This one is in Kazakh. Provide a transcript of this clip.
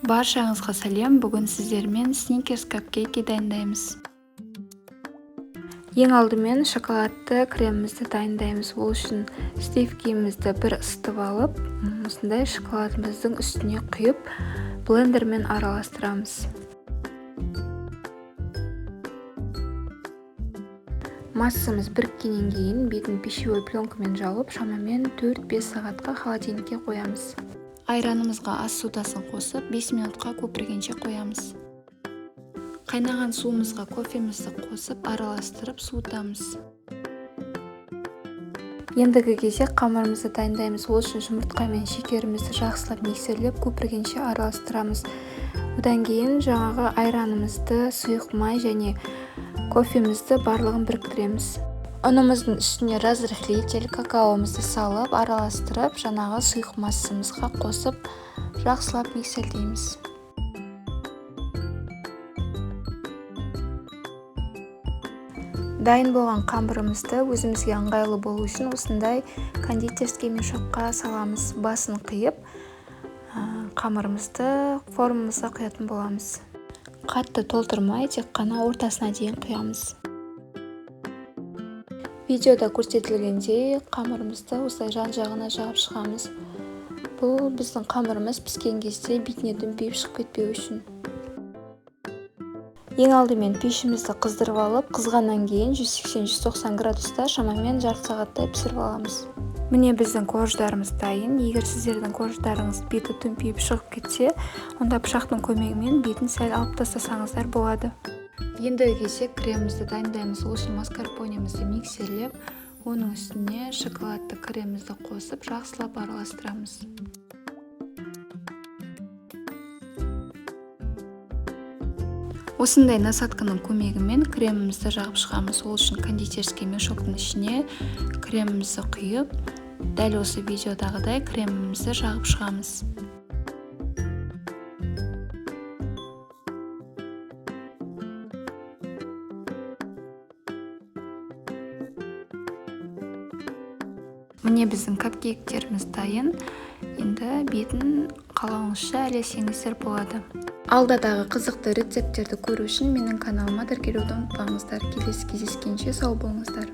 Баршаңызға сәлем. Бүгін сіздермен сникерс капкейки дайындаймыз. Ең алдымен шоколадты кремімізді дайындаймыз. Ол үшін стейкімізді бір ысытып алып, осындай шоколадымыздың үстіне құйып, блендермен араластырамыз. Массамыз біріккеннен кейін бетін пищевой пленкамен жауып, шамамен 4-5 сағатқа холодильникке қоямыз. Айранымызға ас судасын қосып, 5 минутқа көпіргенше қоямыз. Қайнаған суымызға кофемізді қосып, араластырып суытамыз. Ендігі кезек қамырымызды дайындаймыз. Ол үшін жұмыртқа мен шекерімізді жақсылап миксерлеп, көпіргенше араластырамыз. Одан кейін жаңағы айранымызды, сұйық май және кофемізді барлығын біріктіреміз. Ұнымыздың үстіне разрыхлитель какаомызды салып, араластырып, жаңағы сұйық массамызға қосып, жақсылап миксерлейміз. Дайын болған қамырымызды өзімізге ыңғайлы болу үшін осындай кондитерский мешокқа саламыз. Басын қиып, қамырымызды формамызға құятын боламыз. Қатты толтырмай, тек қана ортасына дейін құямыз. Видеода көрсетілгендей қамырымызды осылай жан-жағына жағып шығамыз. Бұл біздің қамырымыз піскен кезде бетіне дүмпиіп шығып кетпеу үшін. Ең алдымен пешімізді қыздырып алып, қызғаннан кейін 180-190 градуста шамамен жарты сағаттай пісіріп аламыз. Міне біздің корждарымыз дайын. Егер сіздердің корждарыңыз беті дүмпиіп шығып кетсе, онда пышақтың көмегімен бетін сәл алып тастасаңыздар болады. Ендігі кезек кремімізді дайындаймыз. Ол үшін маскарпонемізді миксерлеп, оның үстіне шоколадты кремімізді қосып, жақсылап араластырамыз. Осындай насадканың көмегімен кремімізді жағып шығамыз. Ол үшін кондитерский мешоктың ішіне кремімізді құйып, дәл осы видеодағыдай кремімізді жағып шығамыз. Міне біздің капкейктеріміз дайын. Енді бетін қалауыңызша әлесеңіздер болады. Алдадағы қызықты рецепттерді көру үшін менің каналыма тіркелуді ұмытпаңыздар. Келесі кездескенше сау болыңыздар.